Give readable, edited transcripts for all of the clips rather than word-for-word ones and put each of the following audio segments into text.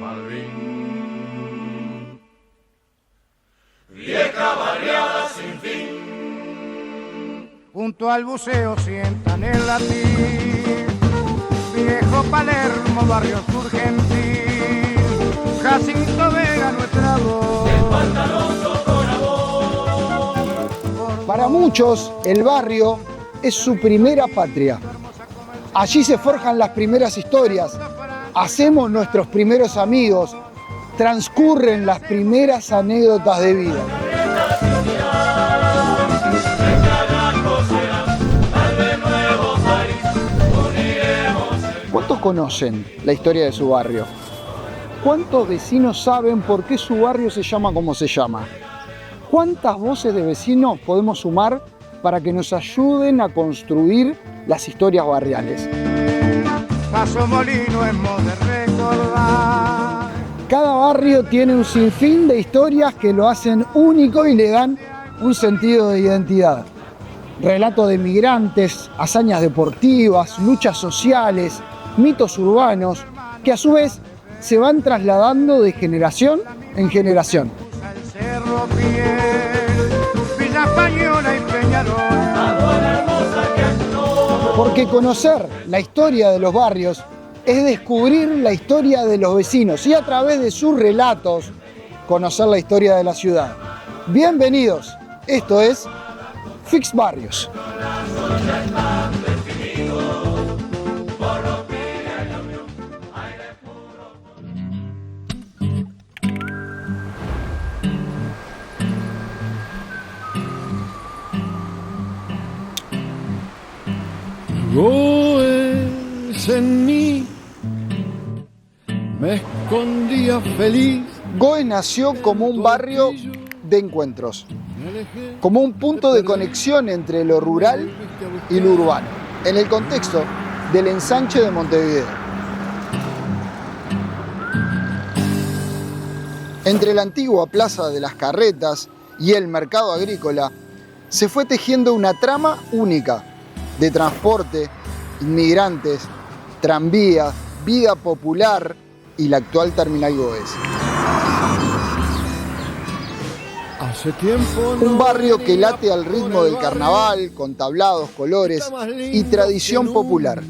Malvin. Vieja barriada sin fin. Junto al buceo sientan el latín, viejo Palermo, barrio Surgentil, Jacinto Vega, nuestra voz. El pantaloso con amor. Para muchos, el barrio es su primera patria. Allí se forjan las primeras historias, hacemos nuestros primeros amigos, transcurren las primeras anécdotas de vida. ¿Cuántos conocen la historia de su barrio? ¿Cuántos vecinos saben por qué su barrio se llama como se llama? ¿Cuántas voces de vecinos podemos sumar para que nos ayuden a construir las historias barriales? Paso Molino es modo de recordar. Cada barrio tiene un sinfín de historias que lo hacen único y le dan un sentido de identidad. Relatos de migrantes, hazañas deportivas, luchas sociales, mitos urbanos, que a su vez se van trasladando de generación en generación. El Cerro Fiel, Villa Española y Peñarol. Porque conocer la historia de los barrios es descubrir la historia de los vecinos y a través de sus relatos conocer la historia de la ciudad. Bienvenidos, esto es Fix Barrios. Goes en mí, me escondía feliz. Goes nació como un barrio de encuentros, como un punto de conexión entre lo rural y lo urbano, en el contexto del ensanche de Montevideo. Entre la antigua Plaza de las Carretas y el mercado agrícola se fue tejiendo una trama única de transporte, inmigrantes, tranvías, vida popular y la actual terminal Goes. Hace tiempo Un barrio que late al ritmo del carnaval, con tablados, colores y tradición popular.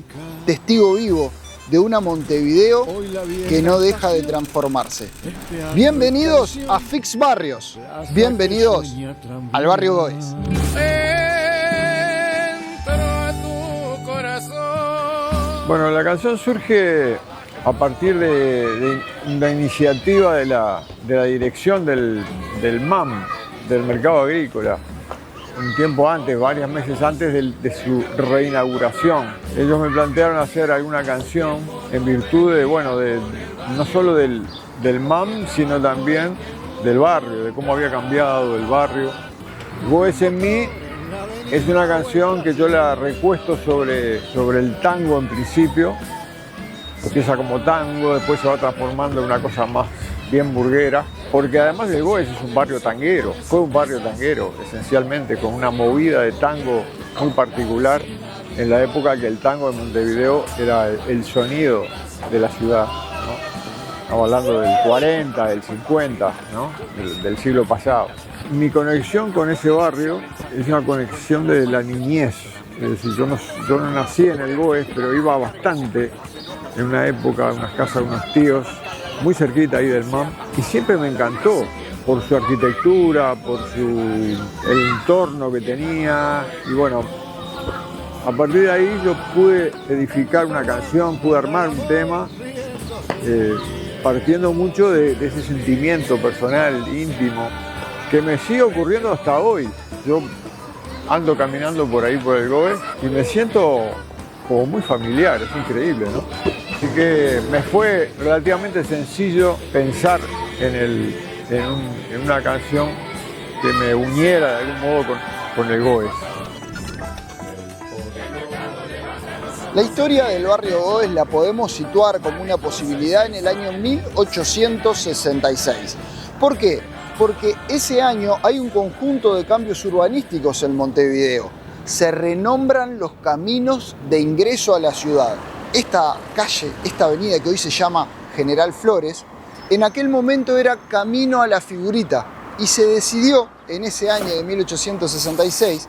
Testigo vivo de una Montevideo que no deja de transformarse. Bienvenidos a Fix Barrios. Bienvenidos al barrio Goes. Bueno, la canción surge a partir de una iniciativa de la dirección del MAM, del Mercado Agrícola, un tiempo antes, varios meses antes de su reinauguración. Ellos me plantearon hacer alguna canción en virtud de no solo del MAM, sino también del barrio, de cómo había cambiado el barrio. Goes en mí es una canción que yo la recuesto sobre el tango en principio. Empieza como tango, después se va transformando en una cosa más bien burguera, porque además el Goes es un barrio tanguero, fue un barrio tanguero esencialmente, con una movida de tango muy particular en la época que el tango de Montevideo era el sonido de la ciudad, ¿no? Estamos hablando del 40, del 50, ¿no? del siglo pasado. Mi conexión con ese barrio es una conexión de la niñez, es decir, yo no nací en el Goes, pero iba bastante en una época a unas casas de unos tíos muy cerquita ahí del MAM, y siempre me encantó por su arquitectura, por el entorno que tenía, y bueno, a partir de ahí yo pude edificar una canción, pude armar un tema, partiendo mucho de ese sentimiento personal, íntimo, que me sigue ocurriendo hasta hoy. Yo ando caminando por ahí por el Goes y me siento como muy familiar, es increíble, ¿no? Así que me fue relativamente sencillo pensar en una canción que me uniera de algún modo con el Goes. La historia del barrio Goes la podemos situar como una posibilidad en el año 1866. ¿Por qué? Porque ese año hay un conjunto de cambios urbanísticos en Montevideo. Se renombran los caminos de ingreso a la ciudad. Esta calle, esta avenida que hoy se llama General Flores, en aquel momento era Camino a la Figurita y se decidió en ese año de 1866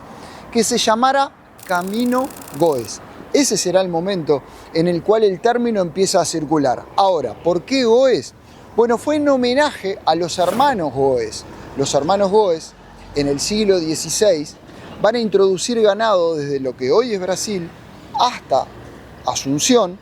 que se llamara Camino Goes. Ese será el momento en el cual el término empieza a circular. Ahora, ¿por qué Goes? Bueno, fue en homenaje a los hermanos Goes. Los hermanos Goes, en el siglo XVI, van a introducir ganado desde lo que hoy es Brasil hasta Asunción,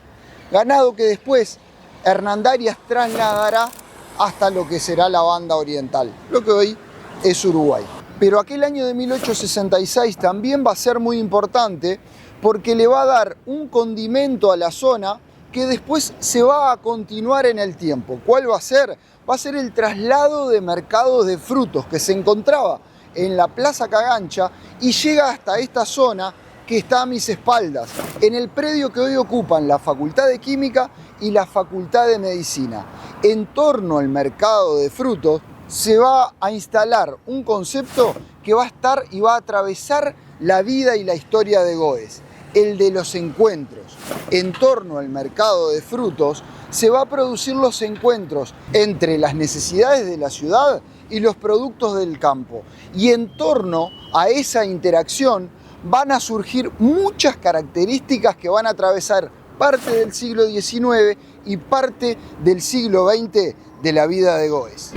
ganado que después Hernandarias trasladará hasta lo que será la banda oriental, lo que hoy es Uruguay. Pero aquel año de 1866 también va a ser muy importante porque le va a dar un condimento a la zona que después se va a continuar en el tiempo. ¿Cuál va a ser? Va a ser el traslado de mercados de frutos que se encontraba en la Plaza Cagancha y llega hasta esta zona que está a mis espaldas, en el predio que hoy ocupan la Facultad de Química y la Facultad de Medicina. En torno al mercado de frutos se va a instalar un concepto que va a estar y va a atravesar la vida y la historia de Goes, el de los encuentros. En torno al mercado de frutos se va a producir los encuentros entre las necesidades de la ciudad y los productos del campo. Y en torno a esa interacción van a surgir muchas características que van a atravesar parte del siglo XIX y parte del siglo XX de la vida de Goes.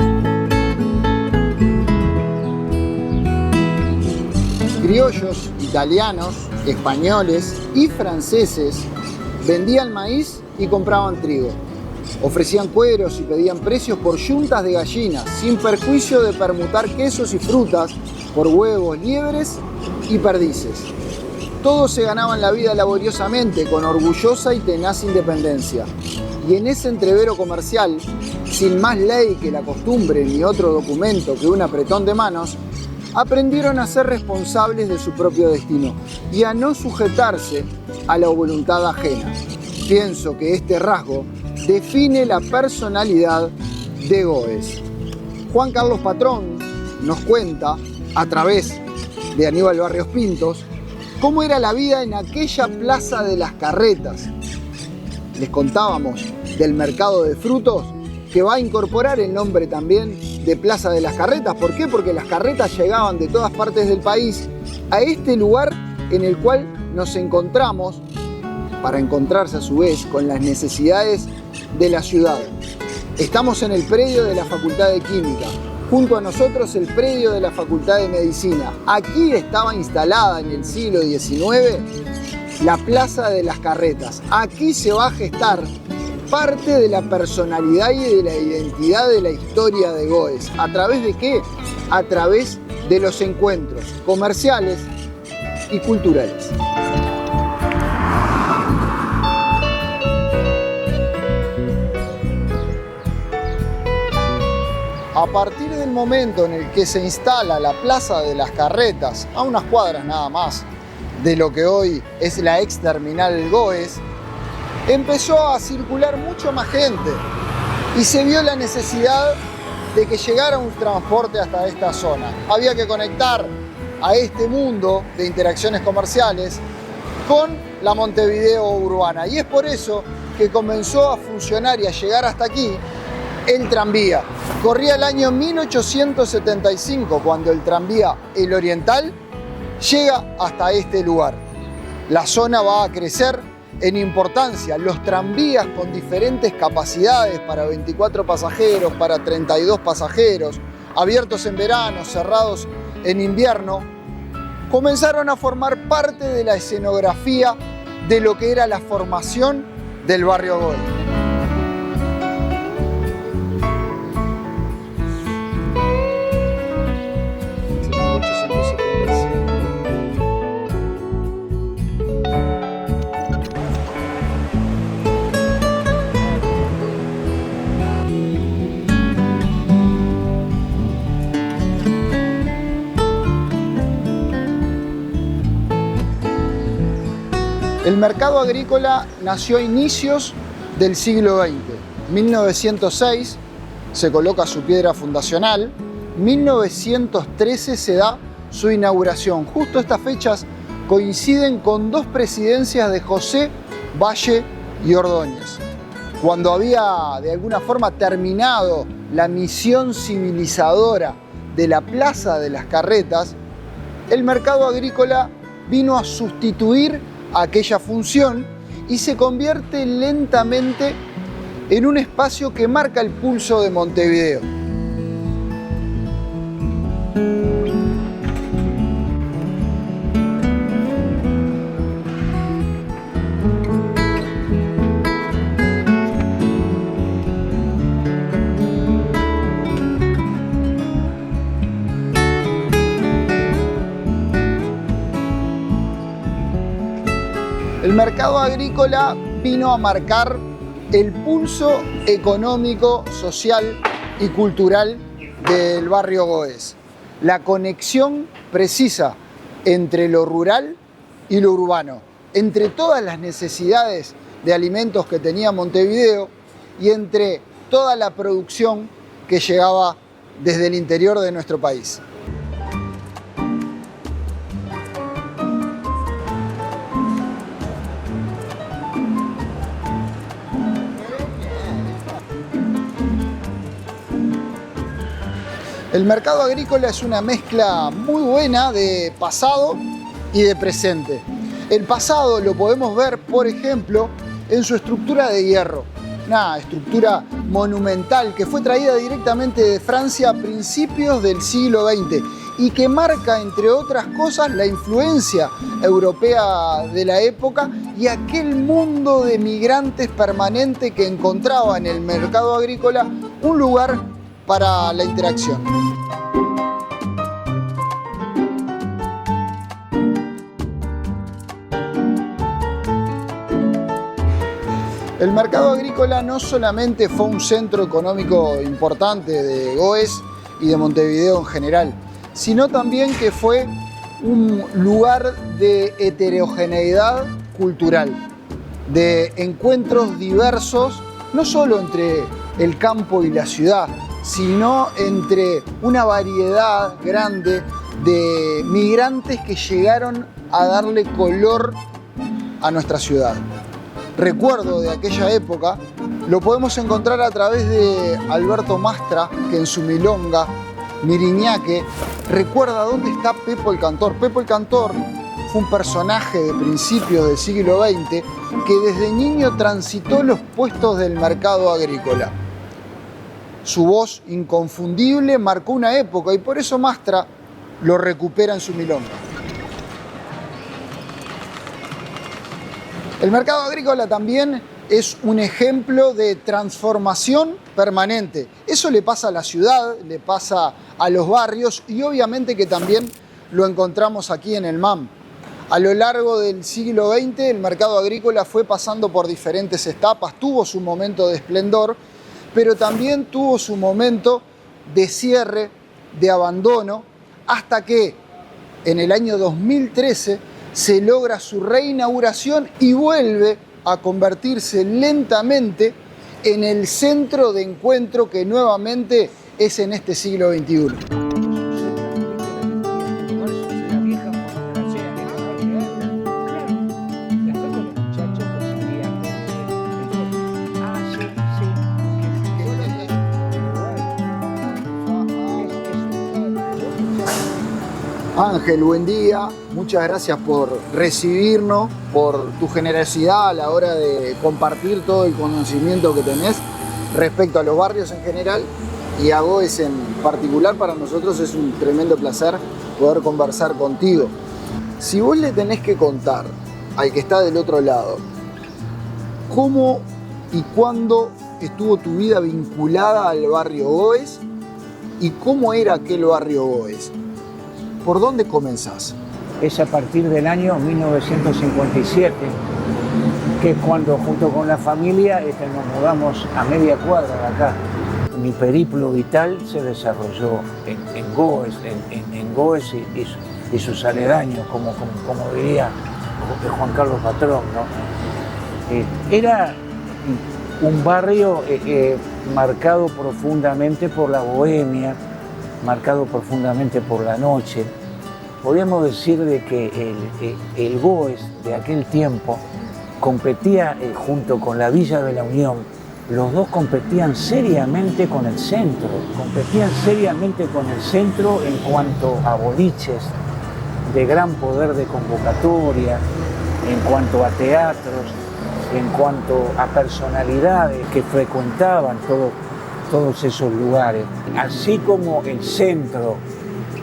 Criollos, italianos, españoles y franceses vendían maíz y compraban trigo. Ofrecían cueros y pedían precios por yuntas de gallinas, sin perjuicio de permutar quesos y frutas por huevos, liebres y perdices. Todos se ganaban la vida laboriosamente, con orgullosa y tenaz independencia. Y en ese entrevero comercial, sin más ley que la costumbre ni otro documento que un apretón de manos, aprendieron a ser responsables de su propio destino y a no sujetarse a la voluntad ajena. Pienso que este rasgo define la personalidad de Goes. Juan Carlos Patrón nos cuenta, a través de Aníbal Barrios Pintos, cómo era la vida en aquella Plaza de las Carretas. Les contábamos del mercado de frutos, que va a incorporar el nombre también de Plaza de las Carretas. ¿Por qué? Porque las carretas llegaban de todas partes del país a este lugar en el cual nos encontramos para encontrarse a su vez con las necesidades de la ciudad. Estamos en el predio de la Facultad de Química, junto a nosotros el predio de la Facultad de Medicina. Aquí estaba instalada en el siglo XIX la Plaza de las Carretas. Aquí se va a gestar parte de la personalidad y de la identidad de la historia de Goes. ¿A través de qué? A través de los encuentros comerciales y culturales. A partir del momento en el que se instala la Plaza de las Carretas, a unas cuadras nada más de lo que hoy es la ex terminal Goes, empezó a circular mucho más gente y se vio la necesidad de que llegara un transporte hasta esta zona. Había que conectar a este mundo de interacciones comerciales con la Montevideo urbana, y es por eso que comenzó a funcionar y a llegar hasta aquí el tranvía. Corría el año 1875 cuando el tranvía El Oriental llega hasta este lugar. La zona va a crecer en importancia. Los tranvías con diferentes capacidades para 24 pasajeros, para 32 pasajeros, abiertos en verano, cerrados en invierno, comenzaron a formar parte de la escenografía de lo que era la formación del barrio Goes. El mercado agrícola nació a inicios del siglo XX. 1906 se coloca su piedra fundacional, 1913 se da su inauguración. Justo estas fechas coinciden con dos presidencias de José Valle y Ordóñez. cuando había de alguna forma terminado la misión civilizadora de la Plaza de las Carretas, el mercado agrícola vino a sustituir aquella función y se convierte lentamente en un espacio que marca el pulso de Montevideo. El mercado agrícola vino a marcar el pulso económico, social y cultural del barrio Goes. La conexión precisa entre lo rural y lo urbano, entre todas las necesidades de alimentos que tenía Montevideo y entre toda la producción que llegaba desde el interior de nuestro país. El mercado agrícola es una mezcla muy buena de pasado y de presente. El pasado lo podemos ver, por ejemplo, en su estructura de hierro, una estructura monumental que fue traída directamente de Francia a principios del siglo XX y que marca, entre otras cosas, la influencia europea de la época y aquel mundo de migrantes permanente que encontraba en el mercado agrícola un lugar para la interacción. El mercado agrícola no solamente fue un centro económico importante de Goes y de Montevideo en general, sino también que fue un lugar de heterogeneidad cultural, de encuentros diversos, no solo entre el campo y la ciudad, sino entre una variedad grande de migrantes que llegaron a darle color a nuestra ciudad. Recuerdo de aquella época lo podemos encontrar a través de Alberto Mastra, que en su milonga Miriñaque recuerda dónde está Pepo el Cantor. Pepo el Cantor fue un personaje de principios del siglo XX que desde niño transitó los puestos del mercado agrícola. Su voz inconfundible marcó una época y por eso Mastra lo recupera en su milonga. El mercado agrícola también es un ejemplo de transformación permanente. Eso le pasa a la ciudad, le pasa a los barrios y obviamente que también lo encontramos aquí en el MAM. A lo largo del siglo XX el mercado agrícola fue pasando por diferentes etapas, tuvo su momento de esplendor, pero también tuvo su momento de cierre, de abandono, hasta que en el año 2013 se logra su reinauguración y vuelve a convertirse lentamente en el centro de encuentro que nuevamente es en este siglo XXI. Ángel, buen día. Muchas gracias por recibirnos, por tu generosidad a la hora de compartir todo el conocimiento que tenés respecto a los barrios en general y a Goes en particular. Para nosotros es un tremendo placer poder conversar contigo. Si vos le tenés que contar al que está del otro lado cómo y cuándo estuvo tu vida vinculada al barrio Goes y cómo era aquel barrio Goes, ¿por dónde comenzás? Es a partir del año 1957, que es cuando junto con la familia nos mudamos a media cuadra de acá. Mi periplo vital se desarrolló en Goes, en Goes y sus aledaños, como diría Juan Carlos Patrón, ¿no? Era un barrio marcado profundamente por la bohemia, marcado profundamente por la noche. Podríamos decir de que el Goes de aquel tiempo competía junto con la Villa de la Unión los dos competían seriamente con el centro. Competían seriamente con el centro en cuanto a boliches de gran poder de convocatoria, en cuanto a teatros, en cuanto a personalidades que frecuentaban todos esos lugares. Así como el centro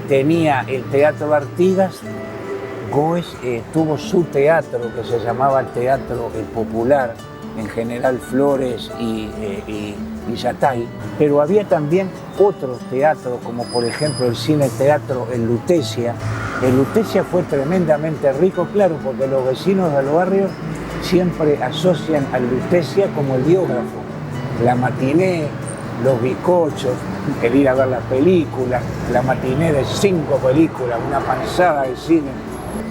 tenía el Teatro Artigas, Goes tuvo su teatro que se llamaba el Teatro Popular, en General Flores y Yatay, pero había también otros teatros, como por ejemplo el Cine Teatro en Lutecia. El Lutecia fue tremendamente rico, claro, porque los vecinos del barrio siempre asocian al Lutecia como el biógrafo, la matiné, los bizcochos, el ir a ver las películas, la matiné de 5 películas, una panzada de cine.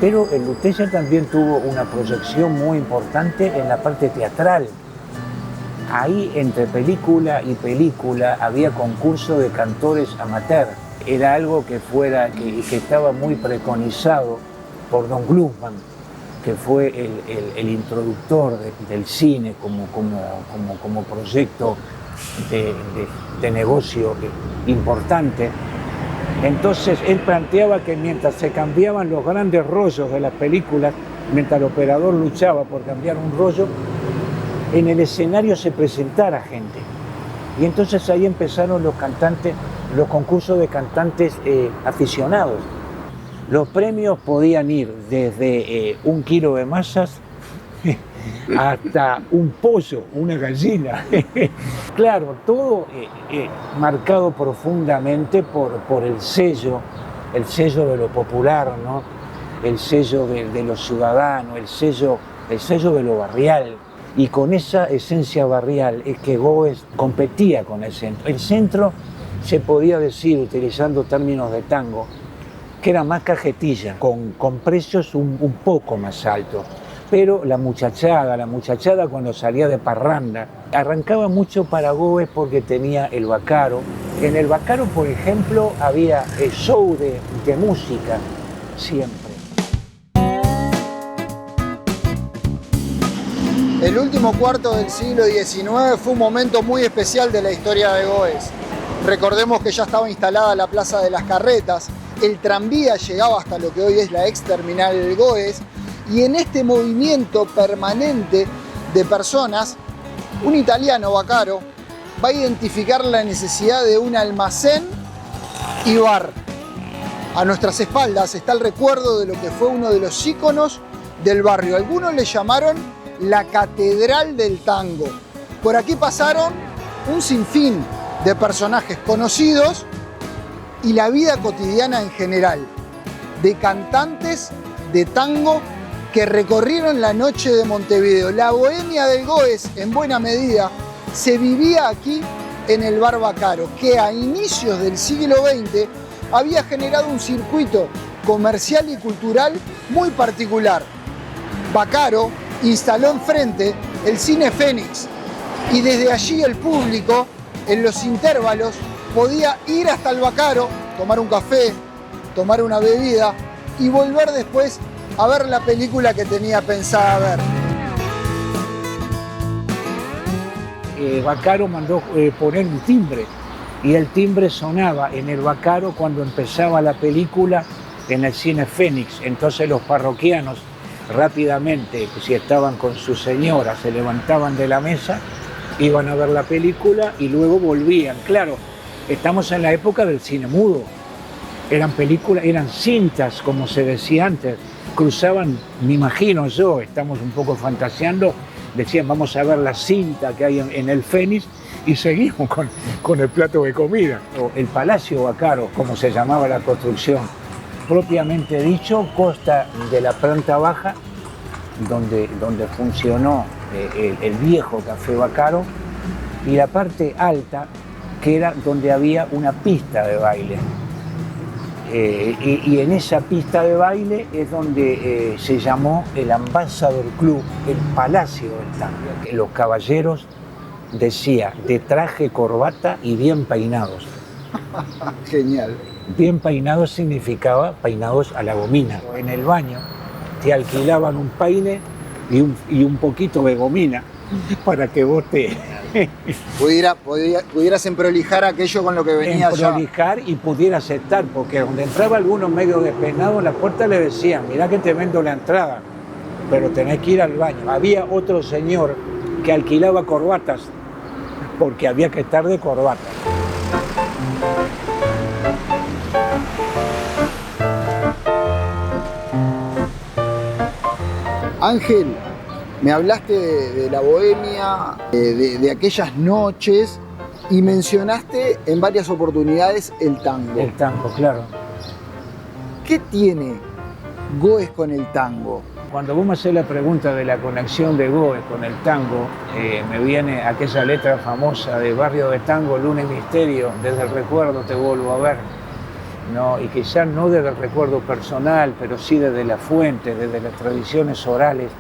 Pero el Lutecia también tuvo una proyección muy importante en la parte teatral. Ahí, entre película y película, había concurso de cantores amateur. Era algo que estaba muy preconizado por Don Glusman, que fue el introductor del cine como proyecto de negocio importante. Entonces él planteaba que mientras se cambiaban los grandes rollos de las películas, mientras el operador luchaba por cambiar un rollo, en el escenario se presentara gente. Y entonces ahí empezaron los concursos de cantantes aficionados. Los premios podían ir desde 1 kilo de masas hasta un pollo, una gallina. Claro, todo marcado profundamente por el sello de lo popular, ¿no? El sello de lo ciudadano, el sello de lo barrial. Y con esa esencia barrial es que Goes competía con el centro. El centro se podía decir, utilizando términos de tango, que era más cajetilla, con precios un poco más altos. Pero la muchachada cuando salía de parranda, arrancaba mucho para Goes porque tenía el Bacaro. En el Bacaro, por ejemplo, había el show de música, siempre. El último cuarto del siglo XIX fue un momento muy especial de la historia de Goes. Recordemos que ya estaba instalada la Plaza de las Carretas, el tranvía llegaba hasta lo que hoy es la ex terminal Goes, y en este movimiento permanente de personas, un italiano, Bacaro, va a identificar la necesidad de un almacén y bar. A nuestras espaldas está el recuerdo de lo que fue uno de los íconos del barrio. Algunos le llamaron la Catedral del Tango. Por aquí pasaron un sinfín de personajes conocidos y la vida cotidiana en general, de cantantes de tango que recorrieron la noche de Montevideo. La bohemia del Goes, en buena medida, se vivía aquí en el Bar Bacaro, que a inicios del siglo XX había generado un circuito comercial y cultural muy particular. Bacaro instaló enfrente el Cine Fénix y desde allí el público, en los intervalos, podía ir hasta el Bacaro, tomar un café, tomar una bebida y volver después a ver la película que tenía pensada ver. Bacaro mandó poner un timbre y el timbre sonaba en el Bacaro cuando empezaba la película en el Cine Fénix. Entonces los parroquianos rápidamente, si estaban con su señora, se levantaban de la mesa, iban a ver la película y luego volvían. Claro, estamos en la época del cine mudo. Eran películas, eran cintas, como se decía antes. Cruzaban, me imagino yo, estamos un poco fantaseando, decían vamos a ver la cinta que hay en el Fénix y seguimos con el plato de comida. El Palacio Bacaro, como se llamaba la construcción, propiamente dicho, consta de la planta baja, donde funcionó el viejo Café Bacaro, y la parte alta, que era donde había una pista de baile. Y en esa pista de baile es donde se llamó el Ambassador Club, el Palacio del Tango. Los caballeros, decía, de traje, corbata y bien peinados. Genial. Bien peinados significaba peinados a la gomina. En el baño te alquilaban un peine y un poquito de gomina para que vos te pudieras emprolijar aquello con lo que venía ya. Prolijar y pudiera aceptar, porque donde entraba algunos medio despeinados, en la puerta le decían, mirá que te vendo la entrada, pero tenés que ir al baño. Había otro señor que alquilaba corbatas, porque había que estar de corbata. Ángel, me hablaste de la bohemia, de aquellas noches y mencionaste en varias oportunidades el tango. El tango, claro. ¿Qué tiene Goes con el tango? Cuando vos me haces la pregunta de la conexión de Goes con el tango, me viene aquella letra famosa de Barrio de Tango, Luna y Misterio, desde el recuerdo te vuelvo a ver. ¿No? Y quizás no desde el recuerdo personal, pero sí desde la fuente, desde las tradiciones orales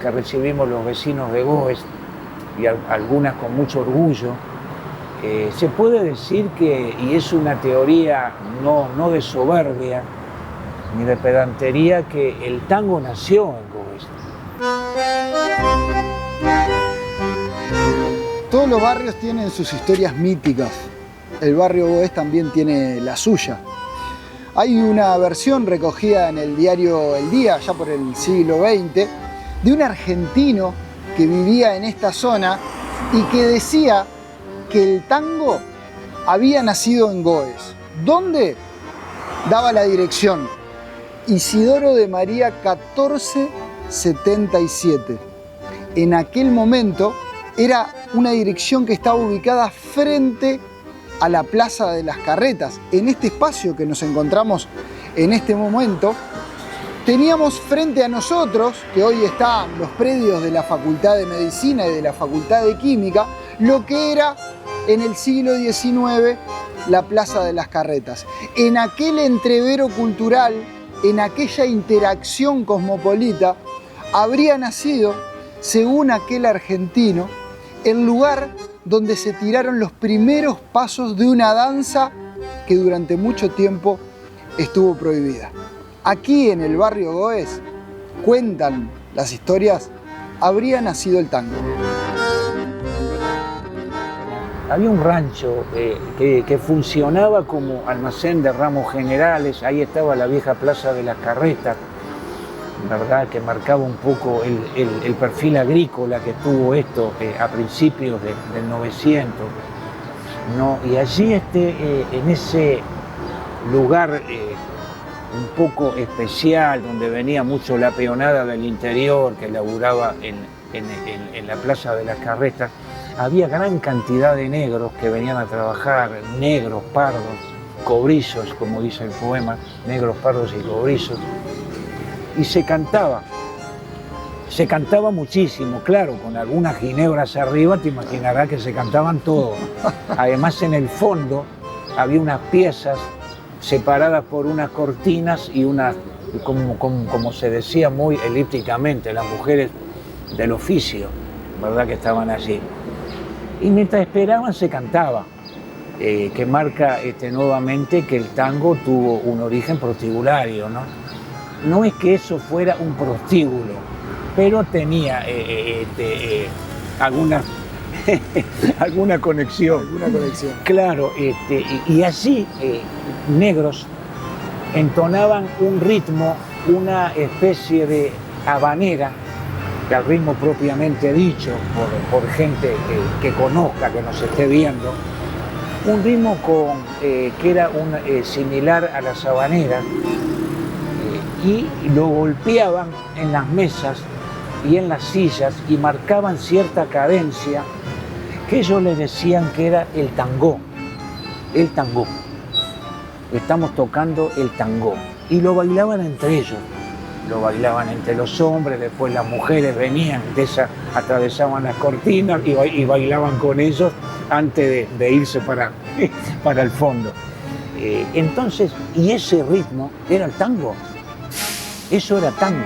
que recibimos los vecinos de Goes, y algunas con mucho orgullo. Se puede decir que, y es una teoría no de soberbia ni de pedantería, que el tango nació en Goes. Todos los barrios tienen sus historias míticas. El barrio Goes también tiene la suya. Hay una versión recogida en el diario El Día, ya por el siglo XX, de un argentino que vivía en esta zona y que decía que el tango había nacido en Goes. ¿Dónde? Daba la dirección: Isidoro de María 1477. En aquel momento era una dirección que estaba ubicada frente a la Plaza de las Carretas. En este espacio que nos encontramos en este momento, teníamos frente a nosotros, que hoy están los predios de la Facultad de Medicina y de la Facultad de Química, lo que era en el siglo XIX la Plaza de las Carretas. En aquel entrevero cultural, en aquella interacción cosmopolita, habría nacido, según aquel argentino, el lugar donde se tiraron los primeros pasos de una danza que durante mucho tiempo estuvo prohibida. Aquí en el barrio Goes, cuentan las historias, habría nacido el tango. Había un rancho que funcionaba como almacén de ramos generales, ahí estaba la vieja Plaza de las Carretas, ¿verdad? Que marcaba un poco el perfil agrícola que tuvo esto a principios del 900, ¿no? Y allí en ese lugar un poco especial, donde venía mucho la peonada del interior que laburaba en la Plaza de las Carretas, había gran cantidad de negros que venían a trabajar, negros, pardos, cobrizos, como dice el poema, negros, pardos y cobrizos. Y se cantaba muchísimo, claro, con algunas ginebras arriba, te imaginarás que se cantaban todos. Además, en el fondo había unas piezas separadas por unas cortinas y unas, como se decía muy elípticamente, las mujeres del oficio, ¿verdad?, que estaban allí. Y mientras esperaban se cantaba, que marca nuevamente que el tango tuvo un origen prostibulario, ¿no? No es que eso fuera un prostíbulo, pero tenía alguna conexión. Alguna conexión. Claro, y allí negros entonaban un ritmo, una especie de habanera, al ritmo propiamente dicho, por gente que conozca, que nos esté viendo, un ritmo que era similar a las habaneras, y lo golpeaban en las mesas y en las sillas y marcaban cierta cadencia que ellos le decían que era el tango. El tango. Estamos tocando el tango. Y lo bailaban entre ellos. Lo bailaban entre los hombres, después las mujeres venían, atravesaban las cortinas y bailaban con ellos antes de irse para el fondo. Entonces, y ese ritmo era el tango. Eso era tango.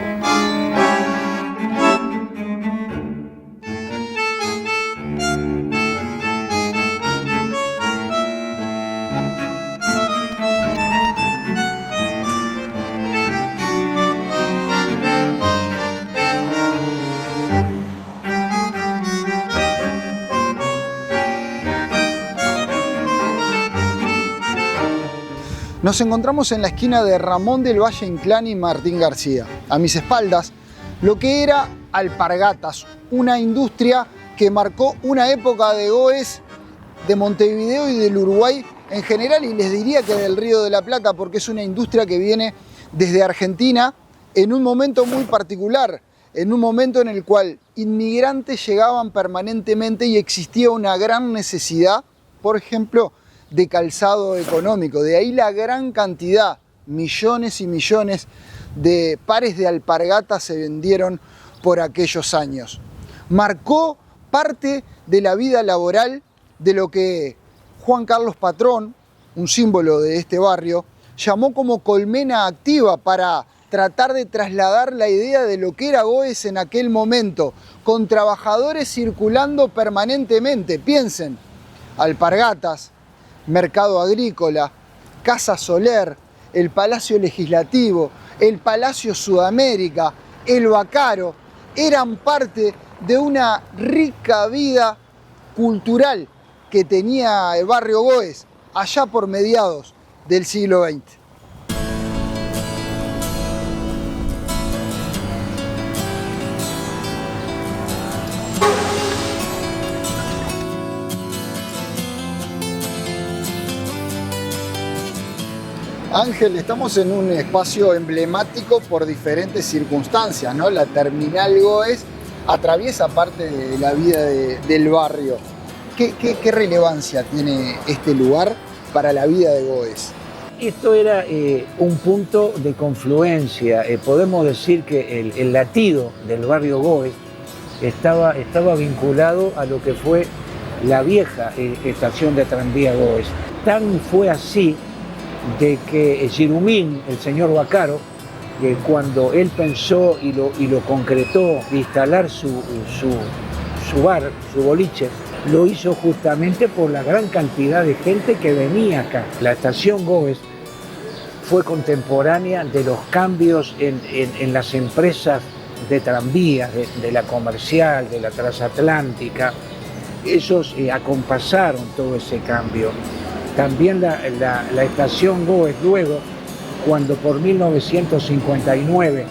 Nos encontramos en la esquina de Ramón del Valle Inclán y Martín García. A mis espaldas, lo que era Alpargatas, una industria que marcó una época de Goes, de Montevideo y del Uruguay en general, y les diría que del Río de la Plata, porque es una industria que viene desde Argentina en un momento muy particular, en un momento en el cual inmigrantes llegaban permanentemente y existía una gran necesidad, por ejemplo, de calzado económico. De ahí la gran cantidad, millones y millones de pares de alpargatas se vendieron por aquellos años. Marcó parte de la vida laboral de lo que Juan Carlos Patrón, un símbolo de este barrio, llamó como colmena activa para tratar de trasladar la idea de lo que era Goes en aquel momento, con trabajadores circulando permanentemente. Piensen, Alpargatas, Mercado Agrícola, Casa Soler, el Palacio Legislativo, el Palacio Sudamérica, el Bacaro, eran parte de una rica vida cultural que tenía el barrio Goes allá por mediados del siglo XX. Ángel, estamos en un espacio emblemático por diferentes circunstancias, ¿no? La terminal Goes atraviesa parte de la vida del barrio. ¿Qué relevancia tiene este lugar para la vida de Goes? Esto era un punto de confluencia. Podemos decir que el latido del barrio Goes estaba vinculado a lo que fue la vieja estación de tranvía Goes. Tan fue así de que Girumín, el señor Bacaro, cuando él pensó y lo concretó de instalar su bar, su boliche, lo hizo justamente por la gran cantidad de gente que venía acá. La estación Goes fue contemporánea de los cambios en las empresas de tranvías, de la comercial, de la transatlántica. Ellos acompasaron todo ese cambio. También la estación Goes luego, cuando por 1959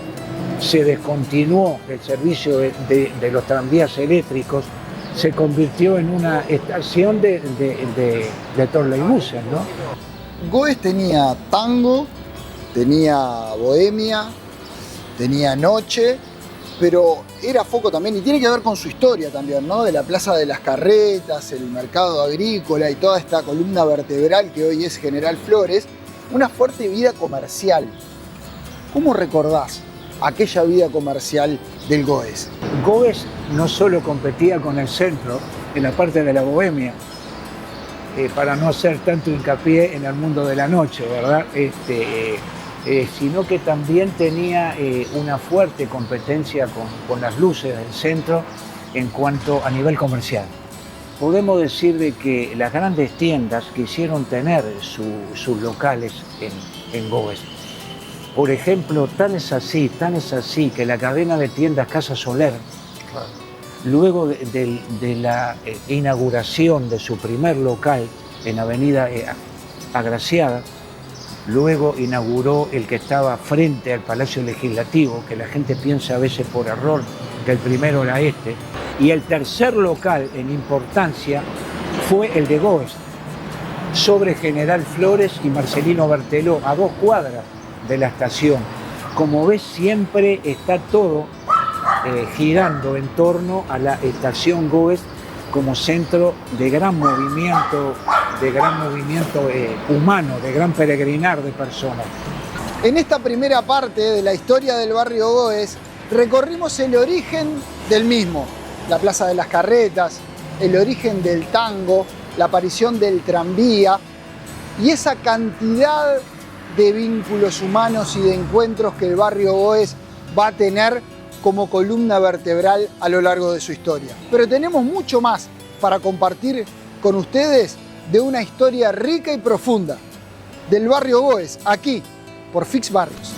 se descontinuó el servicio de los tranvías eléctricos, se convirtió en una estación de troleibuses, ¿no? Goes tenía tango, tenía bohemia, tenía noche, pero era foco también, y tiene que ver con su historia también, ¿no? De la Plaza de las Carretas, el mercado agrícola y toda esta columna vertebral que hoy es General Flores, una fuerte vida comercial. ¿Cómo recordás aquella vida comercial del Goes? Goes no solo competía con el centro en la parte de la bohemia, para no hacer tanto hincapié en el mundo de la noche, ¿verdad? Sino que también tenía una fuerte competencia con las luces del centro en cuanto a nivel comercial. Podemos decir de que las grandes tiendas quisieron tener sus locales en Goes. Por ejemplo, tan es así que la cadena de tiendas Casa Soler, luego de la inauguración de su primer local en Avenida Agraciada, luego inauguró el que estaba frente al Palacio Legislativo, que la gente piensa a veces por error que el primero era este, y el tercer local en importancia fue el de Goes, sobre General Flores y Marcelino Berteló, a 2 cuadras de la estación. Como ves, siempre está todo girando en torno a la estación Goes como centro de gran movimiento humano, de gran peregrinar de personas. En esta primera parte de la historia del barrio Goes, recorrimos el origen del mismo, la Plaza de las Carretas, el origen del tango, la aparición del tranvía y esa cantidad de vínculos humanos y de encuentros que el barrio Goes va a tener como columna vertebral a lo largo de su historia. Pero tenemos mucho más para compartir con ustedes de una historia rica y profunda del barrio Goes, aquí por Fix Barrios.